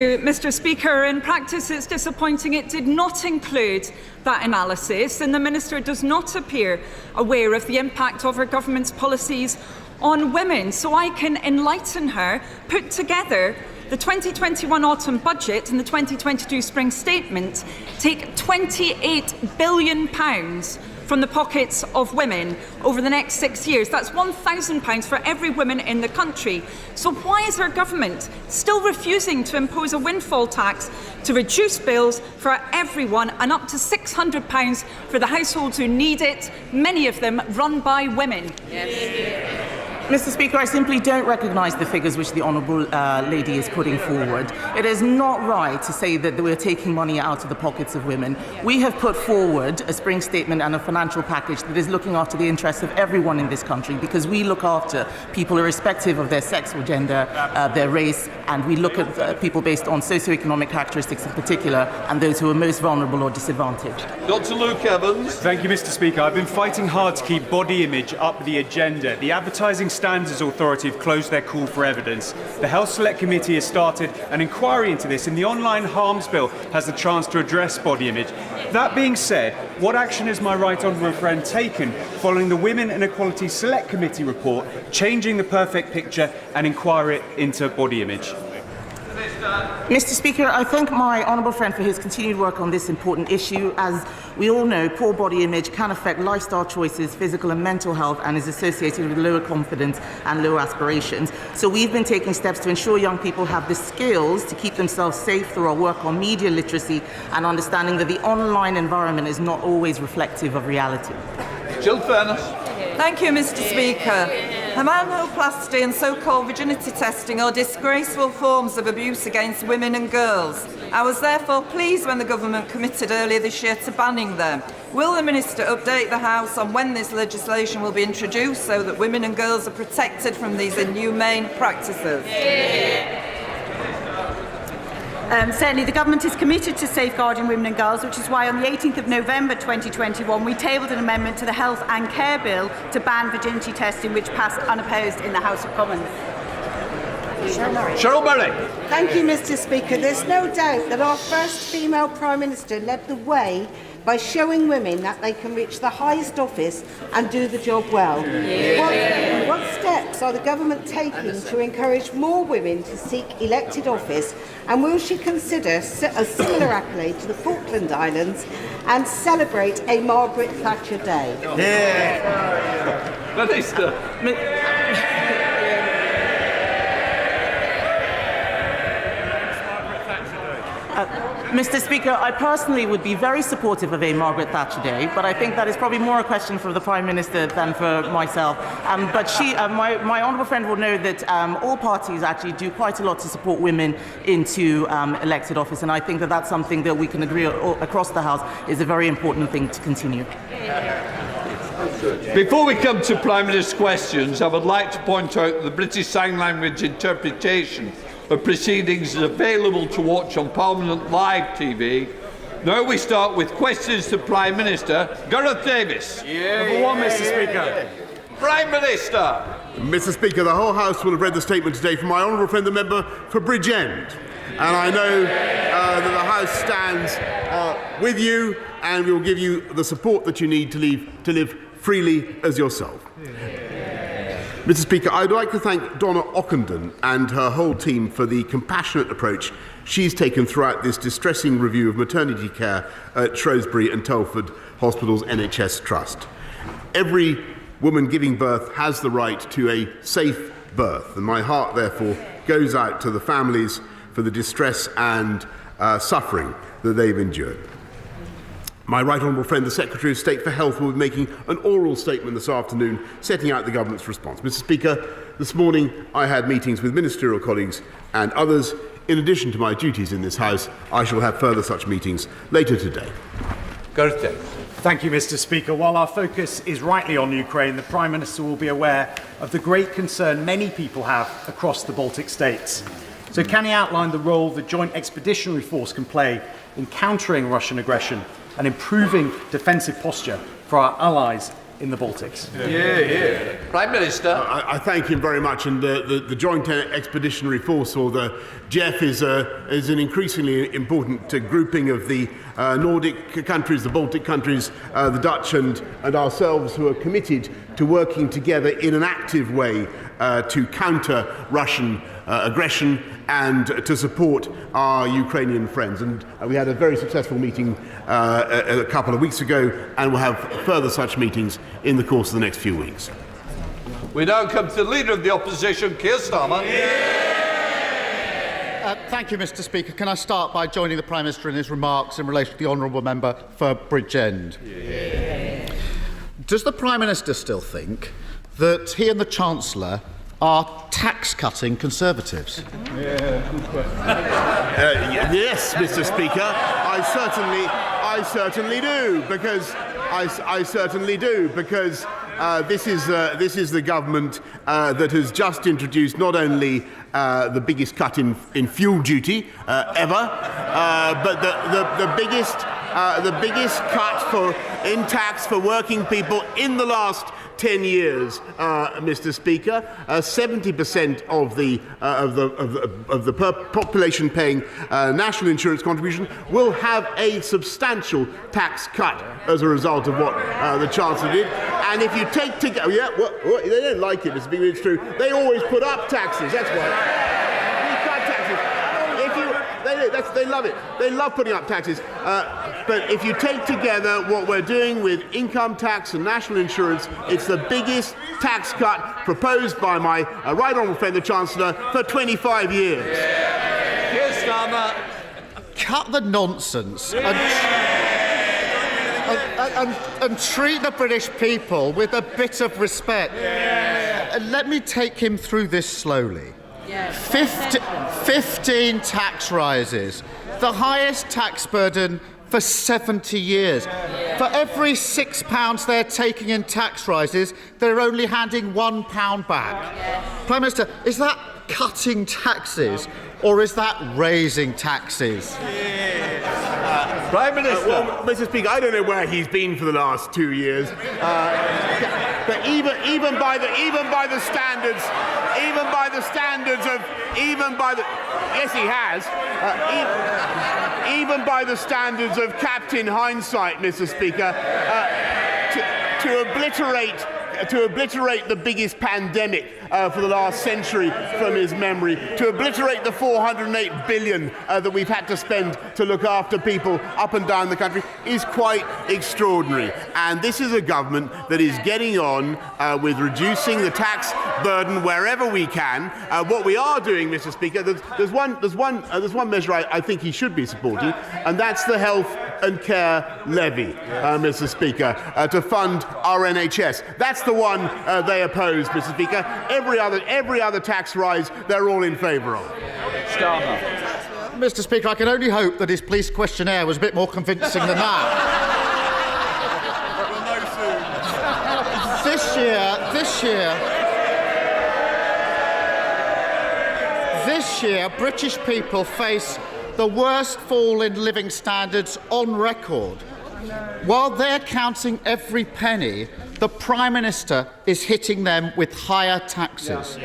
Mr. Speaker, in practice it's disappointing it did not include that analysis, and the Minister does not appear aware of the impact of her government's policies on women. So I can enlighten her, put together the 2021 autumn budget and the 2022 spring statement take £28 billion from the pockets of women over the next 6 years. That's £1,000 for every woman in the country. So why is our government still refusing to impose a windfall tax to reduce bills for everyone and up to £600 for the households who need it, many of them run by women? Yes. Mr. Speaker, I simply don't recognise the figures which the Honourable Lady is putting forward. It is not right to say that we're taking money out of the pockets of women. We have put forward a spring statement and a financial package that is looking after the interests of everyone in this country, because we look after people irrespective of their sex or gender, their race, and we look at people based on socioeconomic characteristics in particular, and those who are most vulnerable or disadvantaged. Dr. Luke Evans. Thank you, Mr. Speaker. I've been fighting hard to keep body image up the agenda. The Advertising Standards Authority have closed their call for evidence. The Health Select Committee has started an inquiry into this, and the Online Harms Bill has the chance to address body image. That being said, what action has my right honourable friend taken following the Women and Equality Select Committee report, changing the perfect picture and inquiry into body image? Mr. Speaker, I thank my honourable friend for his continued work on this important issue. As we all know, poor body image can affect lifestyle choices, physical and mental health, and is associated with lower confidence and lower aspirations. So we've been taking steps to ensure young people have the skills to keep themselves safe through our work on media literacy and understanding that the online environment is not always reflective of reality. Jill Fairness. Thank you, Mr. Speaker. Hormonoplasty and so-called virginity testing are disgraceful forms of abuse against women and girls. I was therefore pleased when the government committed earlier this year to banning them. Will the Minister update the House on when this legislation will be introduced so that women and girls are protected from these inhumane practices? Certainly, the Government is committed to safeguarding women and girls, which is why on the 18th of November 2021 we tabled an amendment to the Health and Care Bill to ban virginity testing, which passed unopposed in the House of Commons. Cheryl Murray. Thank you, Mr. Speaker. There's no doubt that our first female Prime Minister led the way by showing women that they can reach the highest office and do the job well. What steps are the government taking to encourage more women to seek elected office, and will she consider a similar accolade to the Falkland Islands and celebrate a Margaret Thatcher Day? Minister. Mr. Speaker, I personally would be very supportive of a Margaret Thatcher Day, but I think that is probably more a question for the Prime Minister than for myself. But my honourable friend will know that all parties actually do quite a lot to support women into elected office, and I think that that's something that we can agree across the House is a very important thing to continue. Before we come to Prime Minister's questions, I would like to point out that the British Sign Language interpretation of proceedings is available to watch on Parliament Live TV. Now we start with questions to Prime Minister. Gareth Davis. Number one, Mr. Speaker. Prime Minister. Mr. Speaker, the whole House will have read the statement today from my honourable friend, the member for Bridgend. And I know that the House stands with you and will give you the support that you need to live freely as yourself. Mr. Speaker, I'd like to thank Donna Ockenden and her whole team for the compassionate approach she's taken throughout this distressing review of maternity care at Shrewsbury and Telford Hospitals NHS Trust. Every woman giving birth has the right to a safe birth, and my heart therefore goes out to the families for the distress and suffering that they've endured. My right honourable friend, the Secretary of State for Health, will be making an oral statement this afternoon setting out the government's response. Mr. Speaker, this morning I had meetings with ministerial colleagues and others. In addition to my duties in this House, I shall have further such meetings later today. Thank you, Mr. Speaker. While our focus is rightly on Ukraine, the Prime Minister will be aware of the great concern many people have across the Baltic states. So can he outline the role the Joint Expeditionary Force can play in countering Russian aggression and improving defensive posture for our allies in the Baltics. Prime Minister. I thank him very much, and the Joint Expeditionary Force, or the JEF, is an increasingly important grouping of the Nordic countries, the Baltic countries, the Dutch and ourselves, who are committed to working together in an active way to counter Russian aggression and to support our Ukrainian friends. And we had a very successful meeting a couple of weeks ago, and we'll have further such meetings in the course of the next few weeks. We now come to the Leader of the Opposition, Keir Starmer. Thank you, Mr. Speaker. Can I start by joining the Prime Minister in his remarks in relation to the honourable member for Bridgend? Does the Prime Minister still think that he and the Chancellor are tax-cutting Conservatives? Yes, Mr. Speaker, I certainly do, because I certainly do, because this is the government that has just introduced not only the biggest cut in fuel duty ever, but the biggest cut in tax for working people in the last 10 years, Mr. Speaker. 70% of the population paying national insurance contribution will have a substantial tax cut as a result of what the Chancellor did. And if you take together, they don't like it, Mr. Speaker. It's true. They always put up taxes. That's why. We cut taxes. They love it. They love putting up taxes. But if you take together what we're doing with income tax and national insurance, it's the biggest tax cut proposed by my right honourable friend, the Chancellor, for 25 years. Keir Starmer. Cut the nonsense and treat the British people with a bit of respect. Let me take him through this slowly. 15 tax rises, the highest tax burden for 70 years. For every £6 they're taking in tax rises, they're only handing £1 back. Prime Minister, is that cutting taxes or is that raising taxes? Prime Minister. Well, Mr. Speaker, I don't know where he's been for the last 2 years, but even by the standards yes, he has. Even by the standards of Captain Hindsight, Mr. Speaker, to obliterate the biggest pandemic for the last century from his memory, to obliterate the $408 billion that we've had to spend to look after people up and down the country is quite extraordinary. And this is a government that is getting on with reducing the tax burden wherever we can. What we are doing, Mr. Speaker, there's one measure I think he should be supporting, and that's the health and care levy, Mr. Speaker, to fund our NHS. That's the one they oppose, Mr. Speaker. Every other tax rise, they're all in favour of. Starmer. Mr. Speaker, I can only hope that his police questionnaire was a bit more convincing than that. This year, British people face the worst fall in living standards on record. While they're counting every penny, the Prime Minister is hitting them with higher taxes.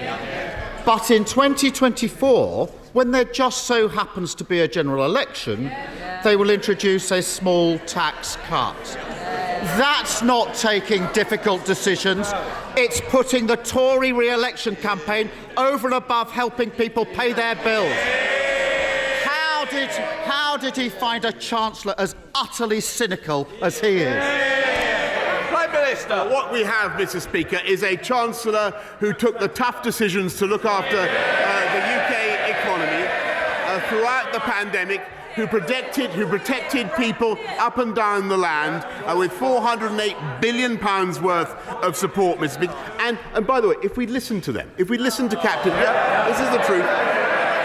But in 2024, when there just so happens to be a general election, they will introduce a small tax cut. That's not taking difficult decisions. It's putting the Tory re-election campaign over and above helping people pay their bills. How did he find a Chancellor as utterly cynical as he is? Prime Minister. What we have, Mr. Speaker, is a Chancellor who took the tough decisions to look after the UK economy throughout the pandemic, who protected people up and down the land with £408 billion worth of support, Mr. Speaker. And by the way, if we listen to them, if we listen to Captain, this is the truth.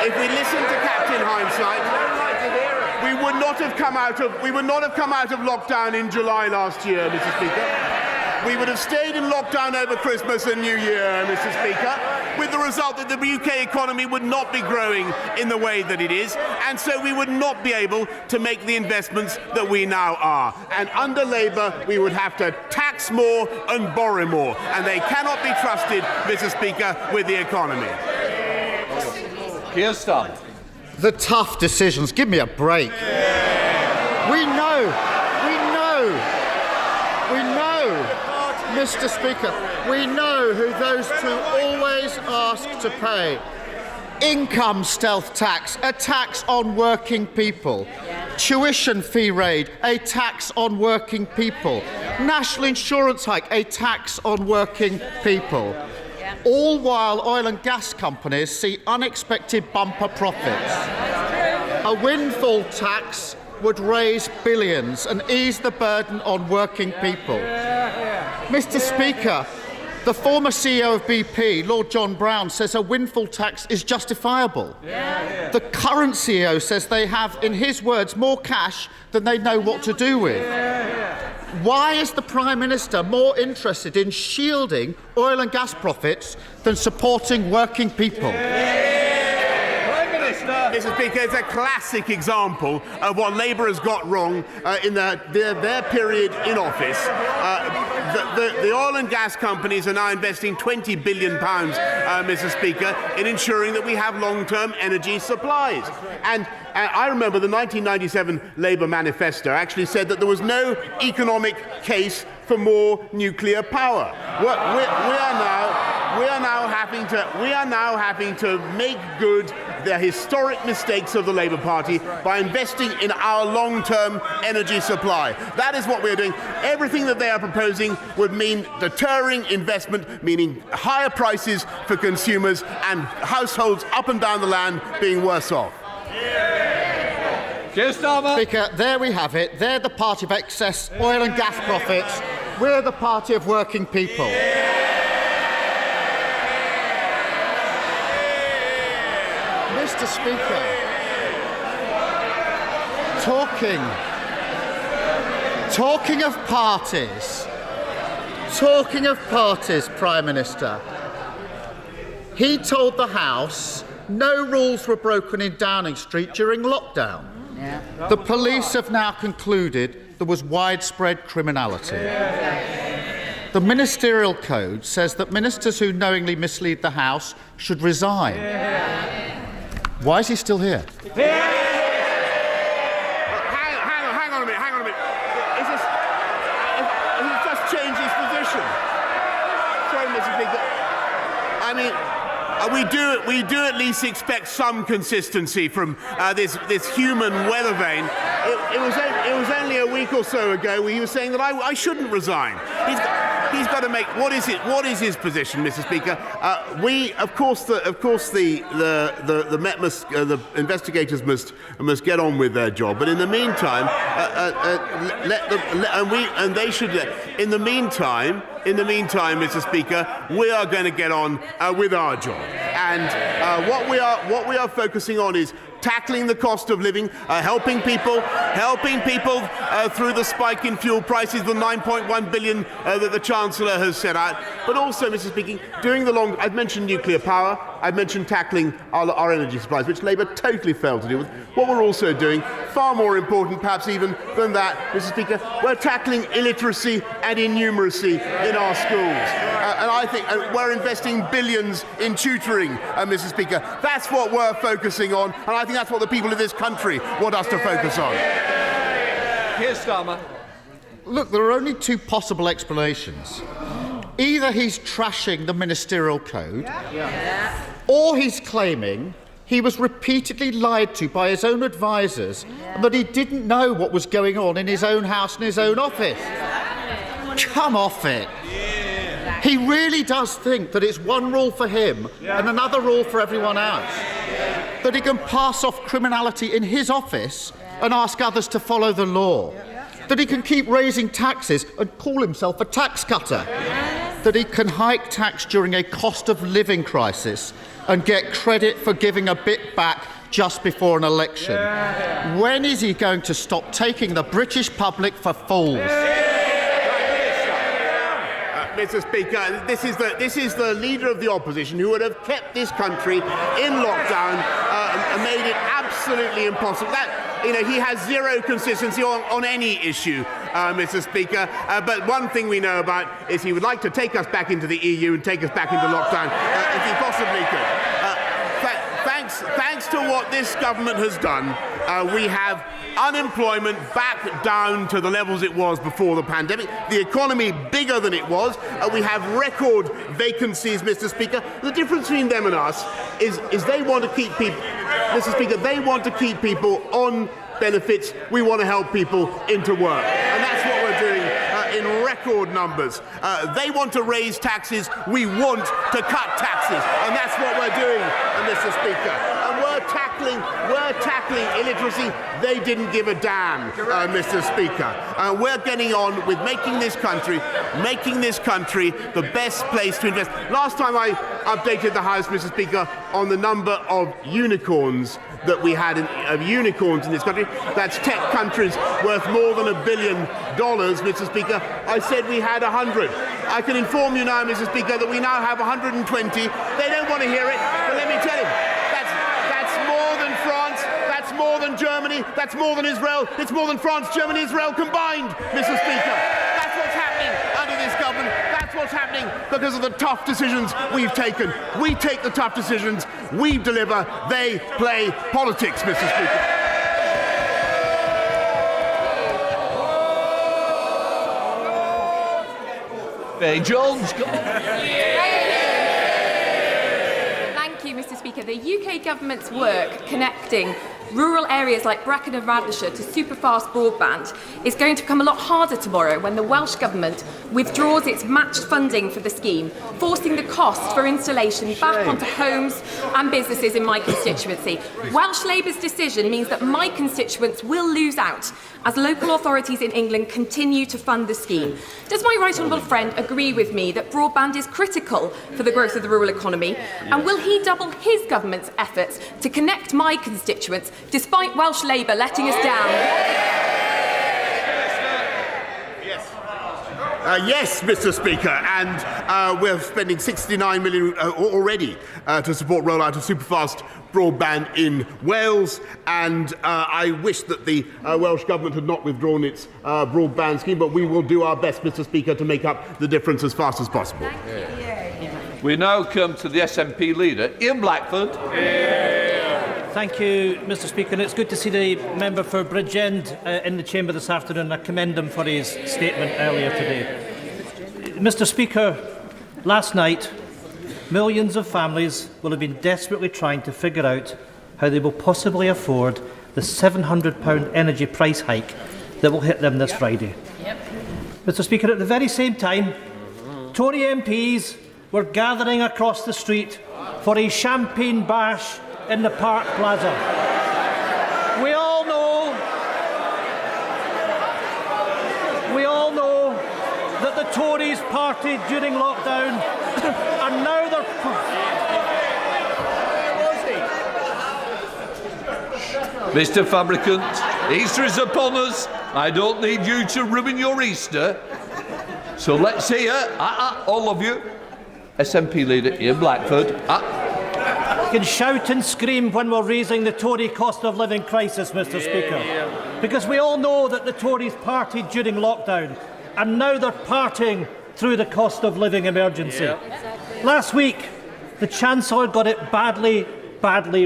If we listen to Captain Hindsight, we would not have come out of lockdown in July last year, Mr. Speaker. We would have stayed in lockdown over Christmas and New Year, Mr. Speaker. with the result that the UK economy would not be growing in the way that it is, and so we would not be able to make the investments that we now are. And under Labour, we would have to tax more and borrow more, and they cannot be trusted, Mr. Speaker, with the economy. Keir Starmer. The tough decisions. Give me a break. We know, Mr. Speaker, we know who those two always ask to pay. Income stealth tax, a tax on working people. Tuition fee raid, a tax on working people. National insurance hike, a tax on working people. All while oil and gas companies see unexpected bumper profits. A windfall tax would raise billions and ease the burden on working people. Mr. Speaker, the former CEO of BP, Lord John Brown, says a windfall tax is justifiable. The current CEO says they have, in his words, more cash than they know what to do with. Why is the Prime Minister more interested in shielding oil and gas profits than supporting working people? Mr. Speaker, it's a classic example of what Labour has got wrong in their period in office. The oil and gas companies are now investing £20 billion, Mr. Speaker, in ensuring that we have long-term energy supplies. And I remember the 1997 Labour manifesto actually said that there was no economic case for more nuclear power. We are now having to make good the historic mistakes of the Labour Party by investing in our long-term energy supply. That is what we are doing. Everything that they are proposing would mean deterring investment, meaning higher prices for consumers and households up and down the land being worse off. Speaker, there we have it. They're the party of excess oil and gas profits. We're the party of working people. Mr. Speaker, talking of parties, Prime Minister, he told the House no rules were broken in Downing Street during lockdown. The police have now concluded there was widespread criminality. The Ministerial Code says that ministers who knowingly mislead the House should resign. Why is he still here? Hang on a minute. He's just changed his position. Sorry, Mr. Speaker. I mean, we do at least expect some consistency from this human weather vane. It was only a week or so ago where he was saying that I shouldn't resign. He's got to make what is his position, Mr. Speaker? The investigators must get on with their job. But in the meantime, In the meantime, Mr. Speaker, we are going to get on with our job. And what we are focusing on is tackling the cost of living, helping people through the spike in fuel prices, the 9.1 billion that the Chancellor has set out. But also, Mr. Speaker, I've mentioned nuclear power, I've mentioned tackling our energy supplies, which Labour totally failed to deal with. What we're also doing, far more important perhaps even than that, Mr. Speaker, we're tackling illiteracy and innumeracy in our schools. And I think we're investing billions in tutoring, Mr. Speaker. That's what we're focusing on, and I think that's what the people of this country want us to focus on. Here's Starmer. Look, there are only two possible explanations. Either he's trashing the Ministerial Code, or he's claiming he was repeatedly lied to by his own advisers and that he didn't know what was going on in his own house and his own office. Come off it. He really does think that it's one rule for him and another rule for everyone else. That he can pass off criminality in his office and ask others to follow the law. That he can keep raising taxes and call himself a tax cutter. That he can hike tax during a cost of living crisis and get credit for giving a bit back just before an election. When is he going to stop taking the British public for fools? Mr. Speaker, this is the leader of the opposition who would have kept this country in lockdown and made it absolutely impossible. He has zero consistency on any issue, Mr. Speaker. But one thing we know about is he would like to take us back into the EU and take us back into lockdown if he possibly could. Thanks to what this government has done, we have unemployment back down to the levels it was before the pandemic. The economy bigger than it was. We have record vacancies, Mr. Speaker. The difference between them and us is they want to keep people, Mr. Speaker, they want to keep people on benefits. We want to help people into work. And that's what we're doing in record numbers. They want to raise taxes. We want to cut taxes. And that's what we're doing, Mr. Speaker. And we're tackling illiteracy. They didn't give a damn, Mr. Speaker. We're getting on with making this country the best place to invest. Last time I updated the House, Mr. Speaker, on the number of unicorns that we had of unicorns in this country. That's tech countries worth more than $1 billion, Mr. Speaker. I said we had 100. I can inform you now, Mr. Speaker, that we now have 120. They don't want to hear it, but let me tell you, that's more than France, that's more than Germany, that's more than Israel, it's more than France, Germany, Israel combined, Mr. Speaker. That's what's happening under this government. That's what's happening because of the tough decisions we've taken. We take the tough decisions, we deliver, they play politics, Mr. Speaker. Jones. Thank you, Mr. Speaker. The UK government's work connecting rural areas like Brecon and Radnorshire to superfast broadband is going to become a lot harder tomorrow when the Welsh Government withdraws its matched funding for the scheme, forcing the cost for installation back onto homes and businesses in my constituency. Welsh Labour's decision means that my constituents will lose out as local authorities in England continue to fund the scheme. Does my right honourable friend agree with me that broadband is critical for the growth of the rural economy? And will he double his government's efforts to connect my constituents despite Welsh Labour letting us down? Yes, Mr. Speaker, and we're spending 69 million already to support rollout of superfast broadband in Wales, and I wish that the Welsh Government had not withdrawn its broadband scheme, but we will do our best, Mr. Speaker, to make up the difference as fast as possible. We now come to the SNP leader, Ian Blackford. Thank you, Mr. Speaker. And it's good to see the member for Bridgend in the chamber this afternoon. I commend him for his statement earlier today. Mr. Speaker, last night, millions of families will have been desperately trying to figure out how they will possibly afford the £700 energy price hike that will hit them this Friday. Mr. Speaker, at the very same time, Tory MPs were gathering across the street for a champagne bash in the Park Plaza. We all know that the Tories partied during lockdown and now they're... Mr. Fabricant, Easter is upon us. I don't need you to ruin your Easter. So let's hear, all of you, SNP leader Ian Blackford. Can shout and scream when we're raising the Tory cost of living crisis, Mr. Speaker. Because we all know that the Tories partied during lockdown and now they're partying through the cost of living emergency. Last week, the Chancellor got it badly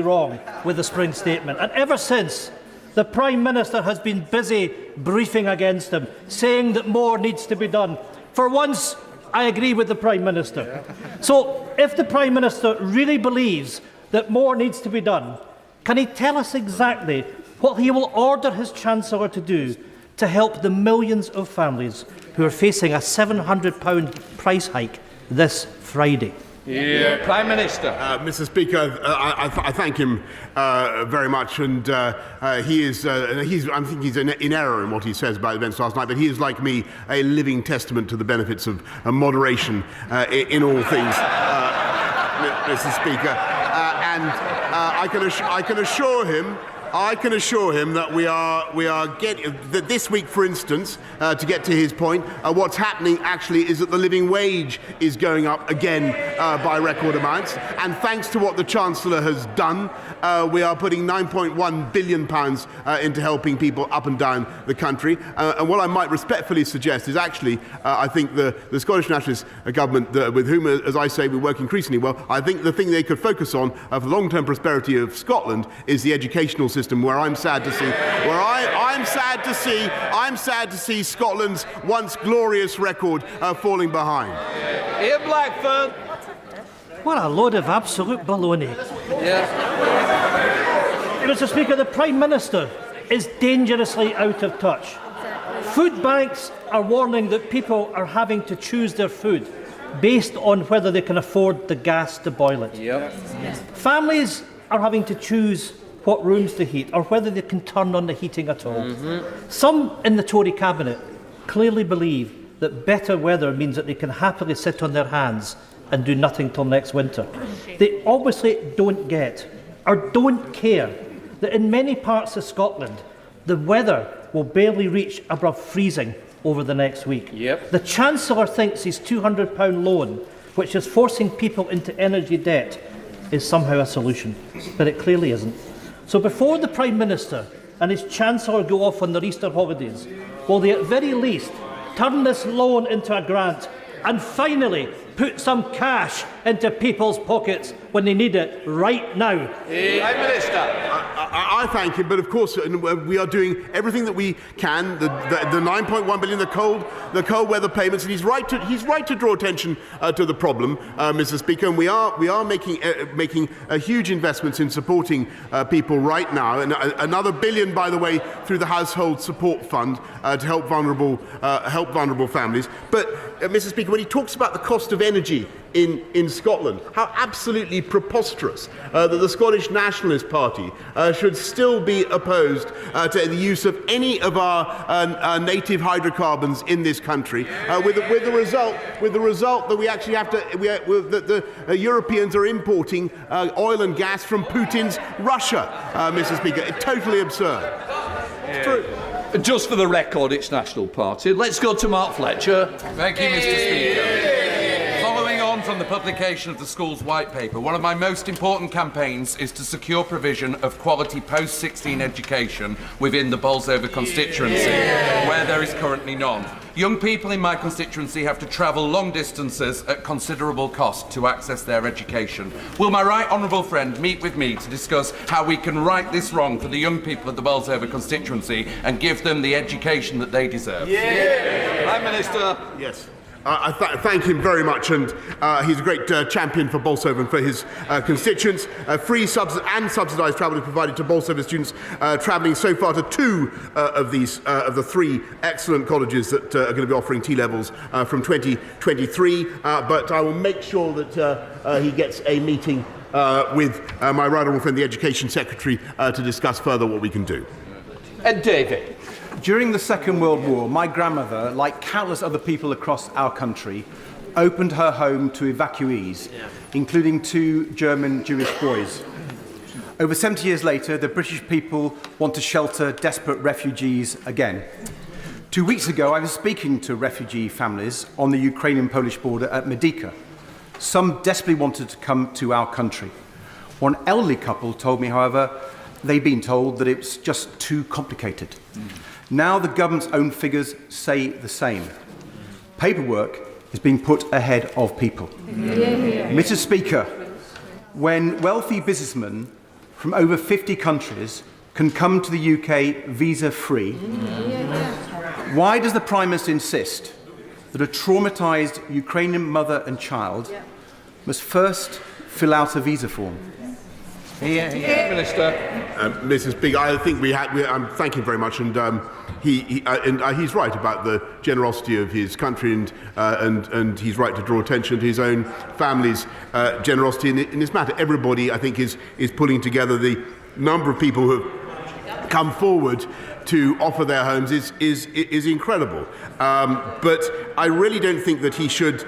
wrong with the Spring Statement. And ever since, the Prime Minister has been busy briefing against him, saying that more needs to be done. For once, I agree with the Prime Minister. So, if the Prime Minister really believes that more needs to be done, can he tell us exactly what he will order his Chancellor to do to help the millions of families who are facing a £700 price hike this Friday? Prime Minister. Mr. Speaker, I thank him very much, and I think he's in error in what he says about events last night, but he is, like me, a living testament to the benefits of moderation in all things, Mr. Speaker. And I can assure him I can assure him that we are getting that this week, for instance, to get to his point, what's happening actually is that the living wage is going up again by record amounts, and thanks to what the Chancellor has done, we are putting £9.1 billion into helping people up and down the country. And what I might respectfully suggest is actually, I think the Scottish Nationalist government, with whom, as I say, we work increasingly well, I think the thing they could focus on for the long-term prosperity of Scotland is the educational system, where I'm sad to see Scotland's once glorious record falling behind. Ian Blackford. What a load of absolute baloney. Mr. Speaker, the Prime Minister is dangerously out of touch. Food banks are warning that people are having to choose their food based on whether they can afford the gas to boil it. Families are having to choose what rooms to heat or whether they can turn on the heating at all. Some in the Tory cabinet clearly believe that better weather means that they can happily sit on their hands and do nothing till next winter. They obviously don't get or don't care that in many parts of Scotland the weather will barely reach above freezing over the next week. The Chancellor thinks his £200 loan, which is forcing people into energy debt, is somehow a solution, but it clearly isn't. So before the Prime Minister and his Chancellor go off on their Easter holidays, will they at very least turn this loan into a grant and finally put some cash into people's pockets when they need it right now? Prime Minister. I thank him, but of course we are doing everything that we can. The 9.1 billion, the cold weather payments, and he's right to draw attention to the problem, Mr. Speaker. And we are making huge investments in supporting people right now, and another billion, by the way, through the Household Support Fund to help vulnerable families. But Mr. Speaker, when he talks about the cost of energy in Scotland, how absolutely preposterous that the Scottish Nationalist Party should still be opposed to the use of any of our native hydrocarbons in this country, with the result that we actually have to that the Europeans are importing oil and gas from Putin's Russia, Mr. Speaker. It's totally absurd. It's true. Just for the record, it's National Party. Let's go to Mark Fletcher. Thank you, Mr. Speaker. Following on from the publication of the school's white paper, one of my most important campaigns is to secure provision of quality post-16 education within the Bolsover constituency, where there is currently none. Young people in my constituency have to travel long distances at considerable cost to access their education. Will my right honourable friend meet with me to discuss how we can right this wrong for the young people of the Bolsover constituency and give them the education that they deserve? Prime Minister. Yes. I thank him very much, and he's a great champion for Bolsover and for his constituents. Free and subsidised travel is provided to Bolsover students travelling so far to two of the three excellent colleges that are going to be offering T-levels from 2023. But I will make sure that he gets a meeting with my right honourable friend, the Education Secretary, to discuss further what we can do. And David. During the Second World War, my grandmother, like countless other people across our country, opened her home to evacuees, including two German Jewish boys. Over 70 years later, the British people want to shelter desperate refugees again. 2 weeks ago, I was speaking to refugee families on the Ukrainian-Polish border at Medyka. Some desperately wanted to come to our country. One elderly couple told me, however, they'd been told that it's just too complicated. Now the government's own figures say the same. Paperwork is being put ahead of people. Mr. Speaker, when wealthy businessmen from over 50 countries can come to the UK visa-free, why does the Prime Minister insist that a traumatised Ukrainian mother and child must first fill out a visa form? Minister. Mr. Speaker, I think I'm thank him very much, and he's right about the generosity of his country, and he's right to draw attention to his own family's generosity in this matter. Everybody, I think, is pulling together. The number of people who have come forward to offer their homes is incredible. But I really don't think that he should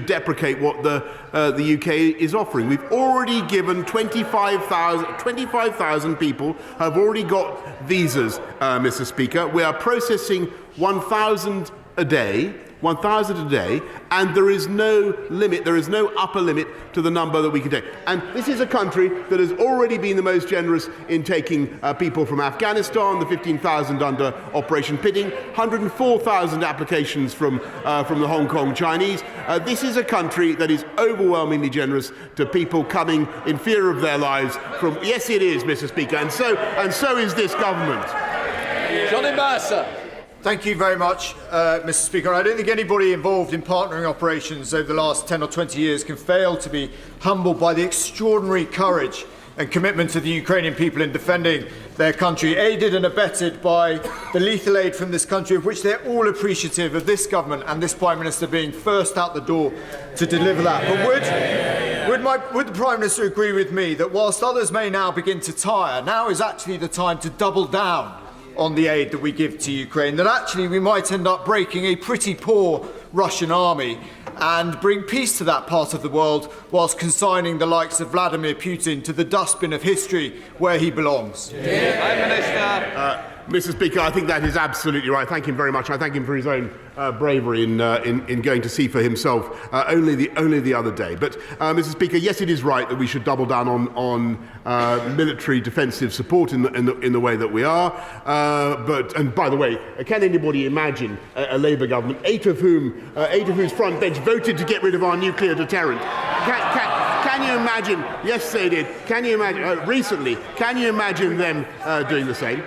deprecate what the UK is offering. We've already given 25,000 people have already got visas, Mr. Speaker. We are processing 1,000 a day, and there is no limit, there is no upper limit to the number that we can take. And this is a country that has already been the most generous in taking people from Afghanistan, the 15,000 under Operation Pitting, 104,000 applications from the Hong Kong Chinese. This is a country that is overwhelmingly generous to people coming in fear of their lives from, yes it is, Mr. Speaker, and so is this government. Johnny Mercer. Thank you very much, Mr. Speaker. I don't think anybody involved in partnering operations over the last 10 or 20 years can fail to be humbled by the extraordinary courage and commitment of the Ukrainian people in defending their country, aided and abetted by the lethal aid from this country, of which they're all appreciative of this government and this Prime Minister being first out the door to deliver that. But would the Prime Minister agree with me that whilst others may now begin to tire, now is actually the time to double down on the aid that we give to Ukraine, that actually we might end up breaking a pretty poor Russian army and bring peace to that part of the world whilst consigning the likes of Vladimir Putin to the dustbin of history where he belongs? Prime Minister. Mr. Speaker, I think that is absolutely right. Thank him very much. I thank him for his own bravery in going to see for himself only the other day. But, Mr. Speaker, yes, it is right that we should double down on military defensive support in the way that we are. And by the way, can anybody imagine a Labour government, eight of whose front bench voted to get rid of our nuclear deterrent? Can you imagine? Yes, they did. Can you imagine recently? Can you imagine them doing the same?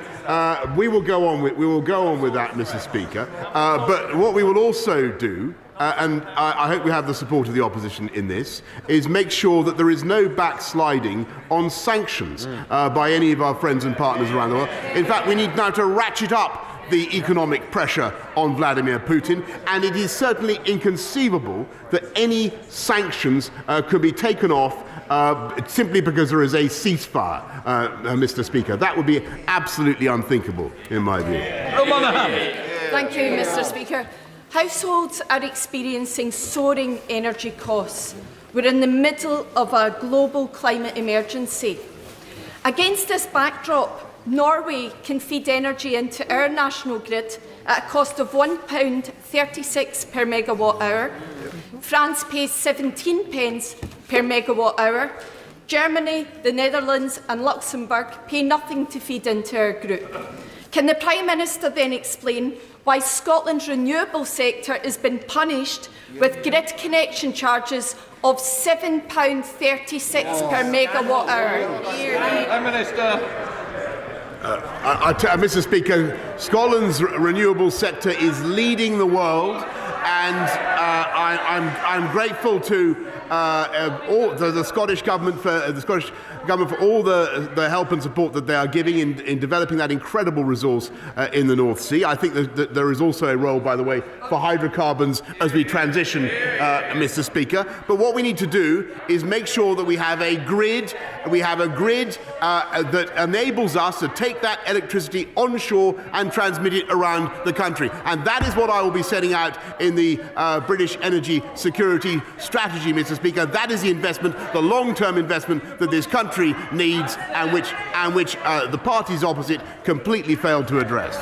We will go on with that, Mr. Speaker. But what we will also do, and I hope we have the support of the opposition in this, is make sure that there is no backsliding on sanctions by any of our friends and partners around the world. In fact, we need now to ratchet up the economic pressure on Vladimir Putin, and it is certainly inconceivable that any sanctions could be taken off simply because there is a ceasefire, Mr. Speaker. That would be absolutely unthinkable, in my view. Thank you, Mr. Speaker. Households are experiencing soaring energy costs. We're in the middle of a global climate emergency. Against this backdrop, Norway can feed energy into our national grid at a cost of £1.36 per megawatt hour. France pays 17 pence per megawatt hour. Germany, the Netherlands and Luxembourg pay nothing to feed into our group. Can the Prime Minister then explain why Scotland's renewable sector has been punished with grid connection charges of £7.36 per megawatt hour? Prime Minister. Mr. Speaker, Scotland's renewable sector is leading the world, and I'm grateful to the Scottish Government for all the help and support that they are giving in developing that incredible resource in the North Sea. I think that there is also a role, by the way, for hydrocarbons as we transition, Mr. Speaker. But what we need to do is make sure that we have a grid. That enables us to take that electricity onshore and transmit it around the country. And that is what I will be setting out in the British energy security strategy, Mr. Speaker. That is the investment, the long-term investment that this country needs, and which the parties opposite completely failed to address.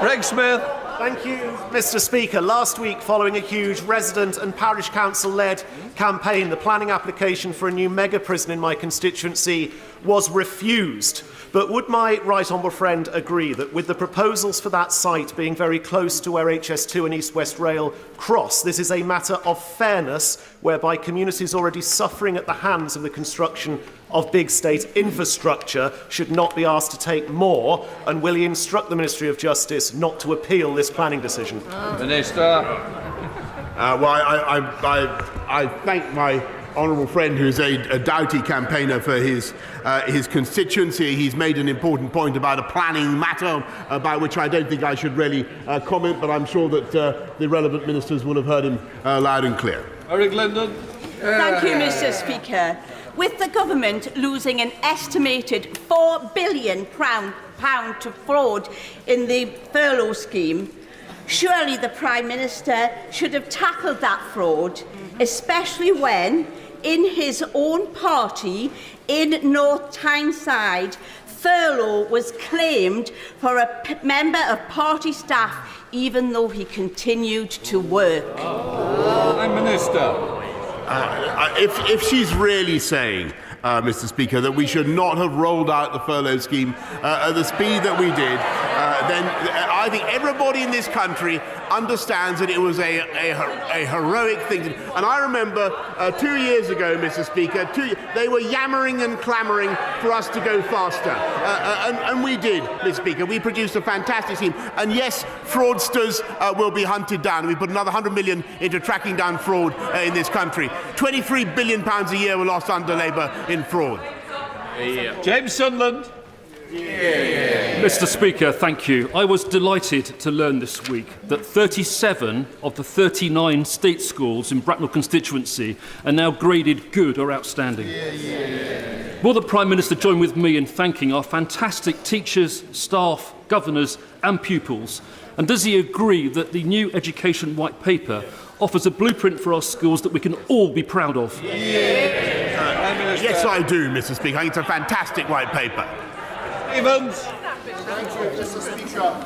Greg Smith. Thank you, Mr. Speaker. Last week, following a huge resident and parish council-led campaign, the planning application for a new mega prison in my constituency was refused. But would my right honourable friend agree that with the proposals for that site being very close to where HS2 and East West Rail cross, this is a matter of fairness whereby communities already suffering at the hands of the construction of big state infrastructure should not be asked to take more? And will he instruct the Ministry of Justice not to appeal this planning decision? Minister. I thank my honourable friend, who's a doughty campaigner for his constituency. He's made an important point about a planning matter about which I don't think I should really comment, but I'm sure that the relevant ministers will have heard him loud and clear. Eric Linden. Thank you, Mr. Speaker. with the government losing an estimated £4 billion to fraud in the furlough scheme, surely the Prime Minister should have tackled that fraud, especially when, in his own party in North Tyneside, furlough was claimed for a member of party staff, even though he continued to work. Prime Minister. If she's really saying, Mr. Speaker, that we should not have rolled out the furlough scheme at the speed that we did, then I think everybody in this country understands that it was a heroic thing. And I remember 2 years ago, Mr. Speaker, they were yammering and clamouring for us to go faster. And we did, Mr. Speaker. We produced a fantastic scheme. And yes, fraudsters will be hunted down. We put another 100 million into tracking down fraud in this country. £23 billion a year were lost under Labour in fraud. James Sunderland. Mr. Speaker, thank you. I was delighted to learn this week that 37 of the 39 state schools in Bracknell constituency are now graded good or outstanding. Will the Prime Minister join with me in thanking our fantastic teachers, staff, governors and pupils? And does he agree that the new Education White Paper offers a blueprint for our schools that we can all be proud of? Yes, I do, Mr. Speaker. I think it's a fantastic white paper. Evans.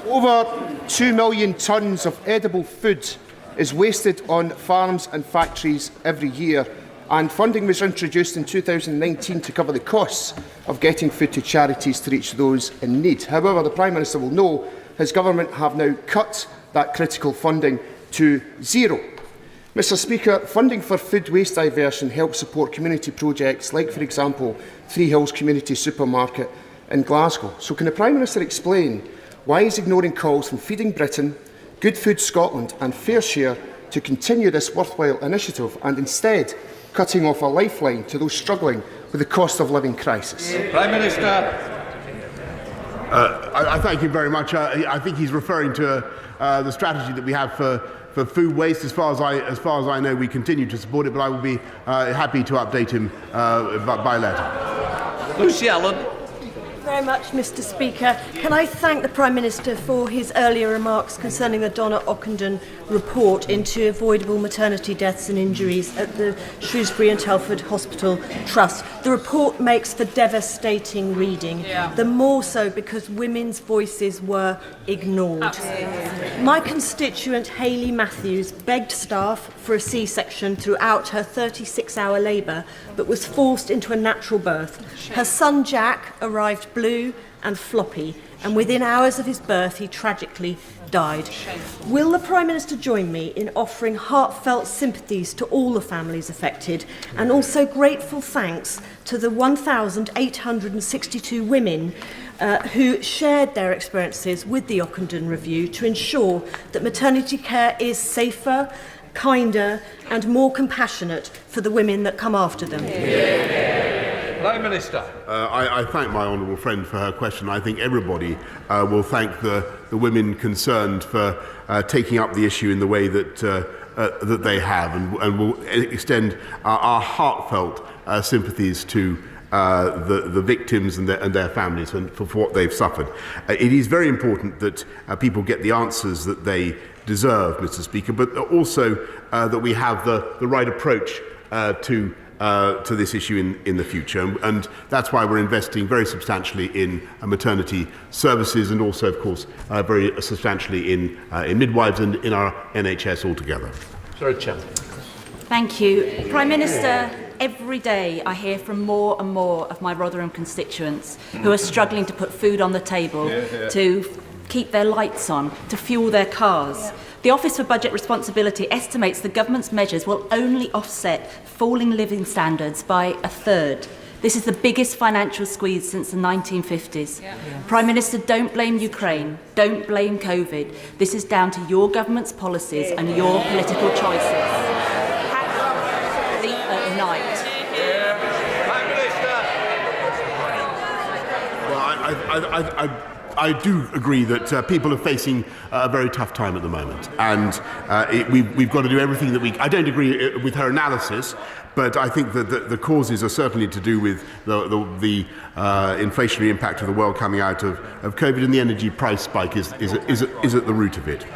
Over 2 million tonnes of edible food is wasted on farms and factories every year, and funding was introduced in 2019 to cover the costs of getting food to charities to reach those in need. However, the Prime Minister will know his government have now cut that critical funding to zero. Mr. Speaker, funding for food waste diversion helps support community projects like, for example, Three Hills Community Supermarket in Glasgow. So can the Prime Minister explain why he's ignoring calls from Feeding Britain, Good Food Scotland and FareShare to continue this worthwhile initiative and instead cutting off a lifeline to those struggling with the cost of living crisis? Prime Minister. I thank you very much. I think he's referring to the strategy that we have for food waste. As far as I know, we continue to support it, but I will be happy to update him by letter. Lucy Allen. Very much, Mr. Speaker. Can I thank the Prime Minister for his earlier remarks concerning the Donna Ockenden report into avoidable maternity deaths and injuries at the Shrewsbury and Telford Hospital Trust. The report makes for devastating reading, the more so because women's voices were ignored. Absolutely. My constituent Hayley Matthews begged staff for a C-section throughout her 36-hour labour, but was forced into a natural birth. Her son Jack arrived blue and floppy, and within hours of his birth he tragically died. Will the Prime Minister join me in offering heartfelt sympathies to all the families affected, and also grateful thanks to the 1,862 women who shared their experiences with the Ockenden Review to ensure that maternity care is safer, kinder and more compassionate for the women that come after them? Prime Minister. I thank my honourable friend for her question. I think everybody will thank the women concerned for taking up the issue in the way that that they have, and will extend our heartfelt sympathies to the victims and their families for what they've suffered. It is very important that people get the answers that they deserve, Mr. Speaker, but also that we have the right approach to this issue in the future, and that's why we're investing very substantially in maternity services, and also, of course, very substantially in midwives and in our NHS altogether. Sir Chair. Thank you. Prime Minister, every day I hear from more and more of my Rotherham constituents who are struggling to put food on the table, to keep their lights on, to fuel their cars. The Office for Budget Responsibility estimates the government's measures will only offset falling living standards by a third. This is the biggest financial squeeze since the 1950s. Prime Minister, don't blame Ukraine, don't blame COVID. This is down to your government's policies and your political choices. Sleep at night. Well, I do agree that people are facing a very tough time at the moment, and we've got to do everything that we. I don't agree with her analysis, but I think that the causes are certainly to do with the inflationary impact of the world coming out of COVID, and the energy price spike is at the root of it.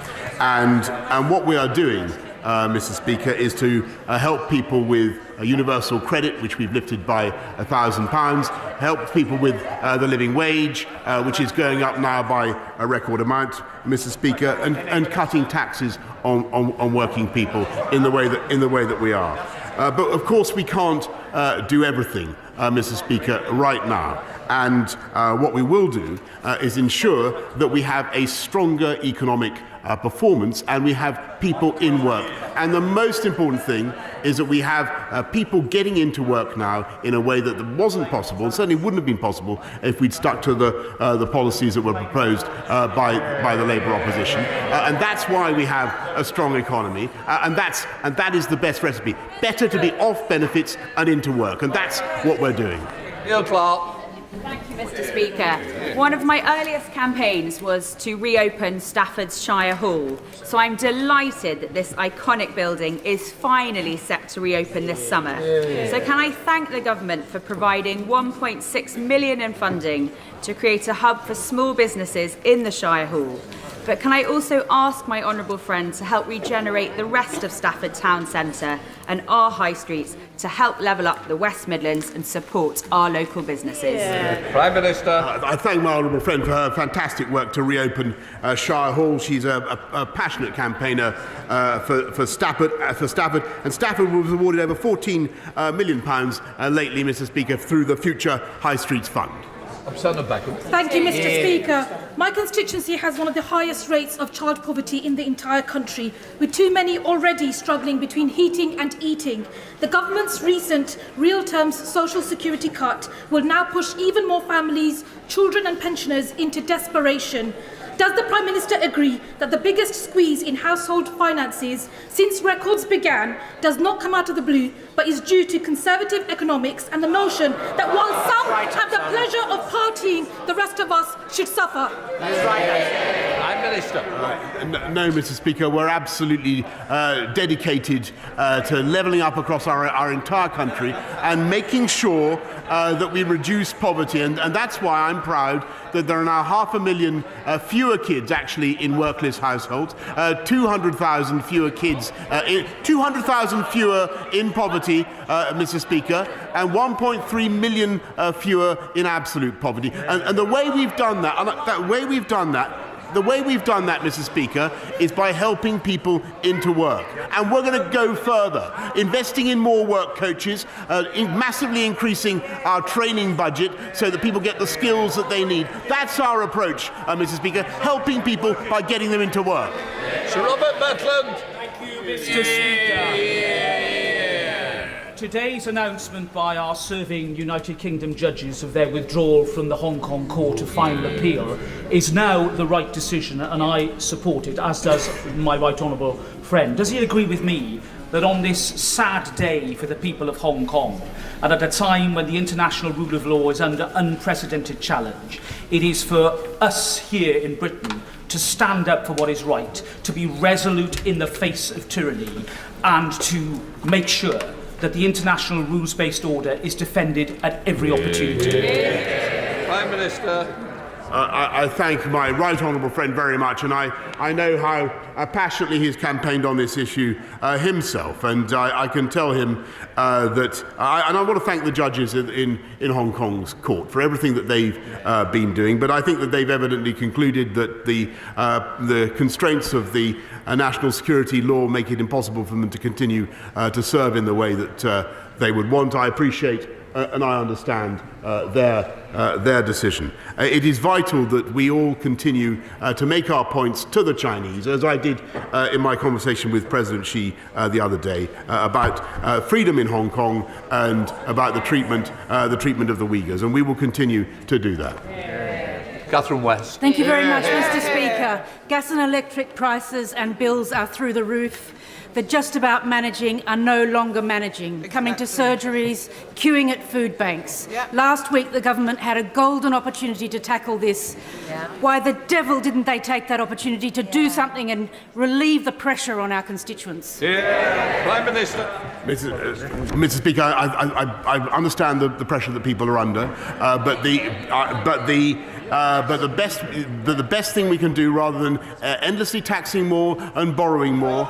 And what we are doing, Mr. Speaker, is to help people with a universal credit, which we've lifted by £1,000, help people with the living wage, which is going up now by a record amount, Mr. Speaker, and cutting taxes on working people in the way that we are. But of course we can't do everything, Mr. Speaker, right now. And what we will do is ensure that we have a stronger economic performance, and we have people in work. And the most important thing is that we have people getting into work now in a way that wasn't possible, and certainly wouldn't have been possible if we'd stuck to the policies that were proposed by the Labour opposition. And that's why we have a strong economy, and that is the best recipe. Better to be off benefits and into work, and that's what we're doing. Neil Clark. Thank you, Mr. Speaker. One of my earliest campaigns was to reopen Stafford's Shire Hall, so I'm delighted that this iconic building is finally set to reopen this summer. So can I thank the government for providing £1.6 million in funding to create a hub for small businesses in the Shire Hall. But can I also ask my honourable friend to help regenerate the rest of Stafford Town Centre and our high streets to help level up the West Midlands and support our local businesses? Prime Minister. I thank my honourable friend for her fantastic work to reopen Shire Hall. She's a passionate campaigner for Stafford, and Stafford was awarded over £14 million lately, Mr. Speaker, through the Future High Streets Fund. Thank you, Mr. Speaker. My constituency has one of the highest rates of child poverty in the entire country, with too many already struggling between heating and eating. The government's recent real terms social security cut will now push even more families, children and pensioners into desperation. Does the Prime Minister agree that the biggest squeeze in household finances since records began does not come out of the blue, but is due to conservative economics and the notion that while some have the pleasure of partying, the rest of us should suffer? That's right. Prime Minister. No, Mr. Speaker, we're absolutely dedicated to levelling up across our entire country and making sure that we reduce poverty, and that's why I'm proud that there are now 500,000 fewer kids actually in workless households, 200,000 fewer kids, 200,000 fewer in poverty, Mr. Speaker, and 1.3 million fewer in absolute poverty. And the way we've done that, the way we've done that, Mr. Speaker, is by helping people into work. And we're going to go further, investing in more work coaches, massively increasing our training budget so that people get the skills that they need. That's our approach, Mr. Speaker, helping people by getting them into work. Sir Robert Butland. Thank you, Mr. Speaker. Today's announcement by our serving United Kingdom judges of their withdrawal from the Hong Kong Court of Final Appeal is now the right decision, and I support it, as does my right honourable friend. Does he agree with me that on this sad day for the people of Hong Kong, and at a time when the international rule of law is under unprecedented challenge, it is for us here in Britain to stand up for what is right, to be resolute in the face of tyranny, and to make sure that the international rules-based order is defended at every opportunity? Prime Minister. I thank my right honourable friend very much, and I know how passionately he's campaigned on this issue himself, and I can tell him that, and I want to thank the judges in Hong Kong's court for everything that they've been doing, but I think that they've evidently concluded that the constraints of the national security law make it impossible for them to continue to serve in the way that they would want. I appreciate and I understand their decision. It is vital that we all continue to make our points to the Chinese, as I did in my conversation with President Xi the other day, about freedom in Hong Kong and about the treatment of the Uyghurs, and we will continue to do that. Catherine West. Thank you very much, Mr. Speaker. Gas and electric prices and bills are through the roof. The just about managing are no longer managing, coming to surgeries, queuing at food banks. Last week, the government had a golden opportunity to tackle this. Why the devil didn't they take that opportunity to do something and relieve the pressure on our constituents? Prime Minister. Mr. Speaker, I understand the pressure that people are under, but the best thing we can do, rather than endlessly taxing more and borrowing more,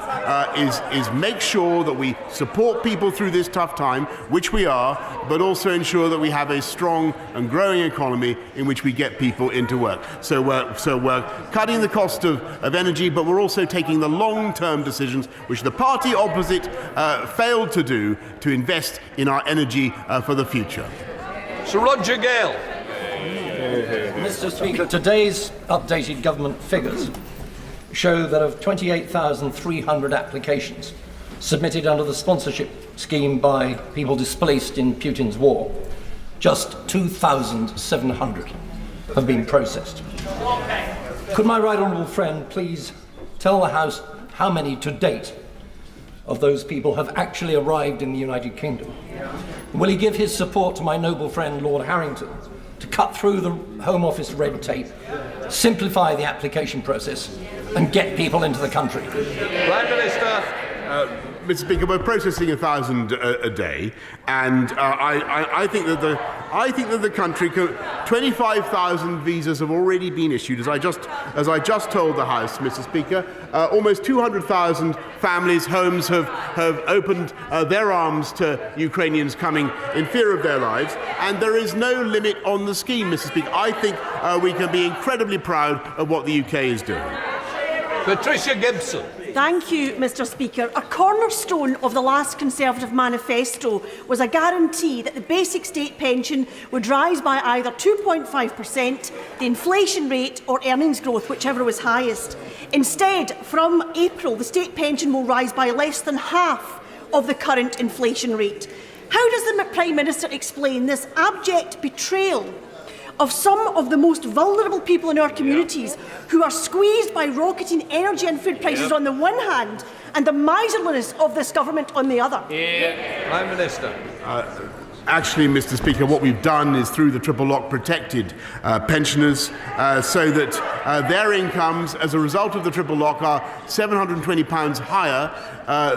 is make sure that we support people through this tough time, which we are, but also ensure that we have a strong and growing economy in which we get people into work. So we're cutting the cost of energy, but we're also taking the long-term decisions, which the party opposite failed to do, to invest in our energy for the future. Sir Roger Gale. Mr. Speaker, today's updated government figures show that of 28,300 applications submitted under the sponsorship scheme by people displaced in Putin's war, just 2,700 have been processed. Could my right honourable friend please tell the House how many to date of those people have actually arrived in the United Kingdom? Will he give his support to my noble friend Lord Harrington to cut through the Home Office red tape, simplify the application process and get people into the country? Prime Minister. Mr. Speaker, we're processing 1,000 a day, and I think that the country, 25,000 visas have already been issued. As I just told the House, Mr. Speaker, almost 200,000 families, homes have opened their arms to Ukrainians coming in fear of their lives, and there is no limit on the scheme, Mr. Speaker. I think we can be incredibly proud of what the UK is doing. Patricia Gibson. Thank you, Mr. Speaker. A cornerstone of the last Conservative manifesto was a guarantee that the basic state pension would rise by either 2.5%, the inflation rate, or earnings growth, whichever was highest. Instead, from April, the state pension will rise by less than half of the current inflation rate. How does the Prime Minister explain this abject betrayal of some of the most vulnerable people in our communities, who are squeezed by rocketing energy and food prices on the one hand and the miserliness of this government on the other? Prime Minister. Actually, Mr. Speaker, what we've done is, through the triple lock, protected pensioners so that their incomes as a result of the triple lock are £720 higher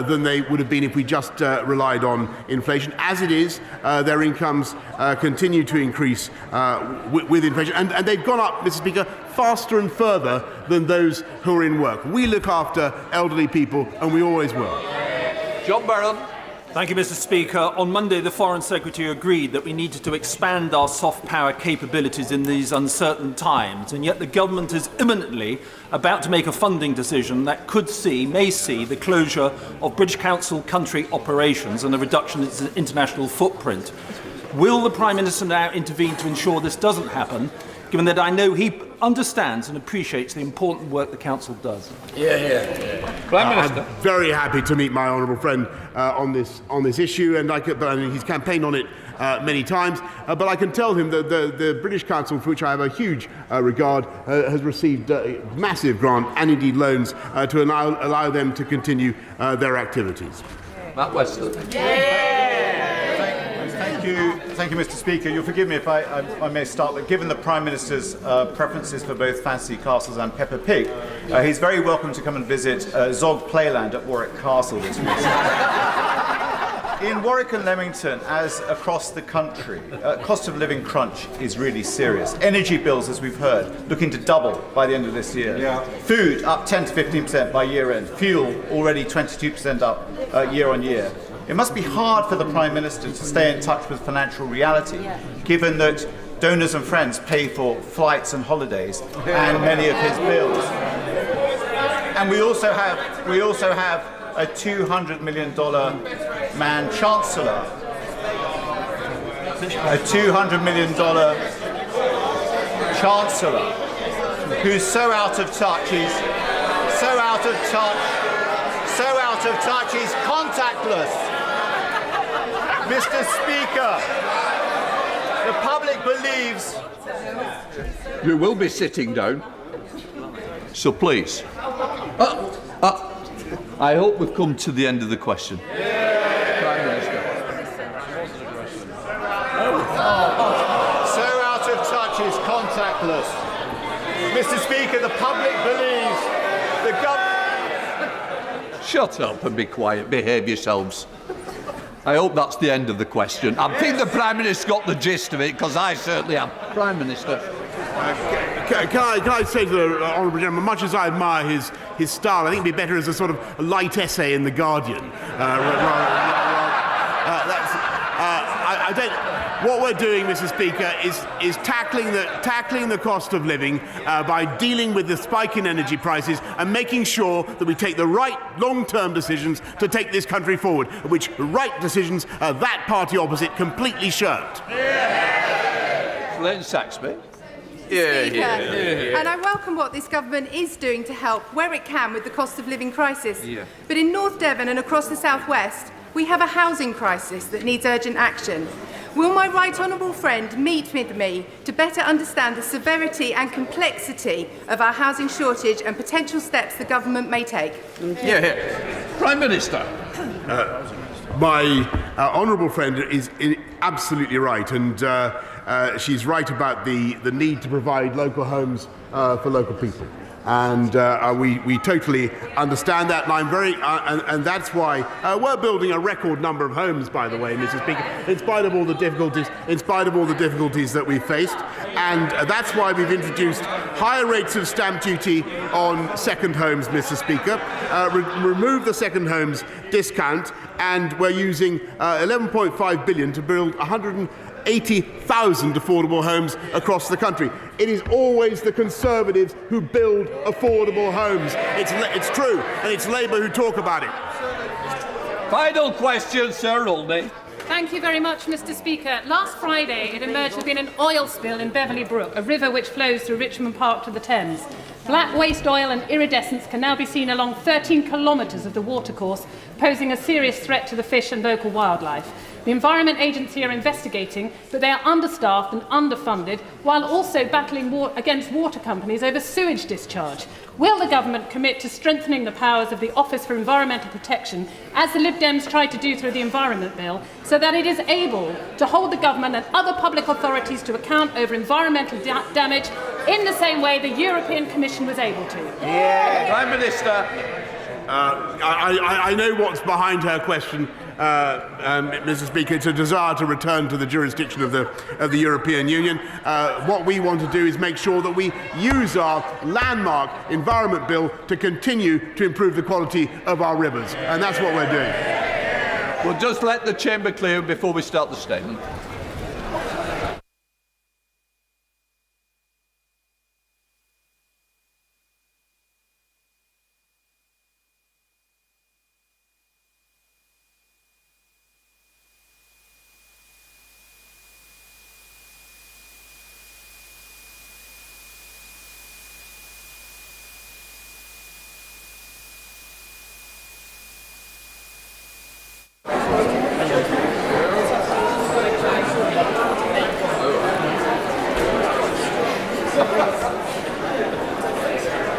than they would have been if we just relied on inflation. As it is, their incomes continue to increase with inflation, and they've gone up, Mr. Speaker, faster and further than those who are in work. We look after elderly people, and we always will. John Barron. Thank you, Mr. Speaker. On Monday, the Foreign Secretary agreed that we needed to expand our soft power capabilities in these uncertain times, and yet the government is imminently about to make a funding decision that may see the closure of British Council country operations and a reduction in its international footprint. Will the Prime Minister now intervene to ensure this doesn't happen, given that I know he understands and appreciates the important work the Council does? Prime Minister. I'm very happy to meet my honourable friend on this issue, and he's campaigned on it many times. But I can tell him that the British Council, for which I have a huge regard, has received massive grant and indeed loans to allow them to continue their activities. Matt Weston. Thank you, Mr. Speaker. You'll forgive me if I may start, but given the Prime Minister's preferences for both fancy castles and Peppa Pig, he's very welcome to come and visit Zog Playland at Warwick Castle this week. In Warwick and Leamington, as across the country, cost of living crunch is really serious. Energy bills, as we've heard, looking to double by the end of this year. Food up 10 to 15% by year end. Fuel already 22% up year on year. It must be hard for the Prime Minister to stay in touch with financial reality, given that donors and friends pay for flights and holidays and many of his bills. And we also have a $200 million man chancellor, a $200 million chancellor who's so out of touch, he's contactless. Mr. Speaker, the public believes... You will be sitting down. So please. I hope we've come to the end of the question. Prime Minister. So out of touch is contactless. Mr. Speaker, the public believes the government... Shut up and be quiet. Behave yourselves. I hope that's the end of the question. I think the Prime Minister got the gist of it, because I certainly am. Prime Minister. Can I say to the honourable gentleman, much as I admire his style, I think it'd be better as a sort of a light essay in The Guardian. What we're doing, Mr. Speaker, is tackling the cost of living by dealing with the spike in energy prices and making sure that we take the right long-term decisions to take this country forward, which right decisions that party opposite completely shirked. Len Saxby. And I welcome what this government is doing to help where it can with the cost of living crisis. But in North Devon and across the South West, we have a housing crisis that needs urgent action. Will my right honourable friend meet with me to better understand the severity and complexity of our housing shortage and potential steps the government may take? Prime Minister. My honourable friend is absolutely right, and she's right about the need to provide local homes for local people. And we totally understand that, and I'm very, and that's why we're building a record number of homes, by the way, Mrs. Speaker, in spite of all the difficulties, that we've faced, and that's why we've introduced higher rates of stamp duty on second homes, Mr. Speaker, remove the second homes discount, and we're using 11.5 billion to build 180,000 affordable homes across the country. It is always the Conservatives who build affordable homes. It's true, and it's Labour who talk about it. Final question, Sir Olney. Thank you very much, Mr. Speaker. Last Friday, it emerged there'd been an oil spill in Beverley Brook, a river which flows through Richmond Park to the Thames. Black waste oil and iridescence can now be seen along 13 kilometres of the watercourse, posing a serious threat to the fish and local wildlife. The Environment Agency are investigating, but they are understaffed and underfunded, while also battling against water companies over sewage discharge. Will the government commit to strengthening the powers of the Office for Environmental Protection, as the Lib Dems tried to do through the Environment Bill, so that it is able to hold the government and other public authorities to account over environmental damage in the same way the European Commission was able to? Prime Minister. I know what's behind her question, Mr. Speaker. It's a desire to return to the jurisdiction of the European Union. What we want to do is make sure that we use our landmark Environment Bill to continue to improve the quality of our rivers, and that's what we're doing. We'll just let the chamber clear before we start the statement.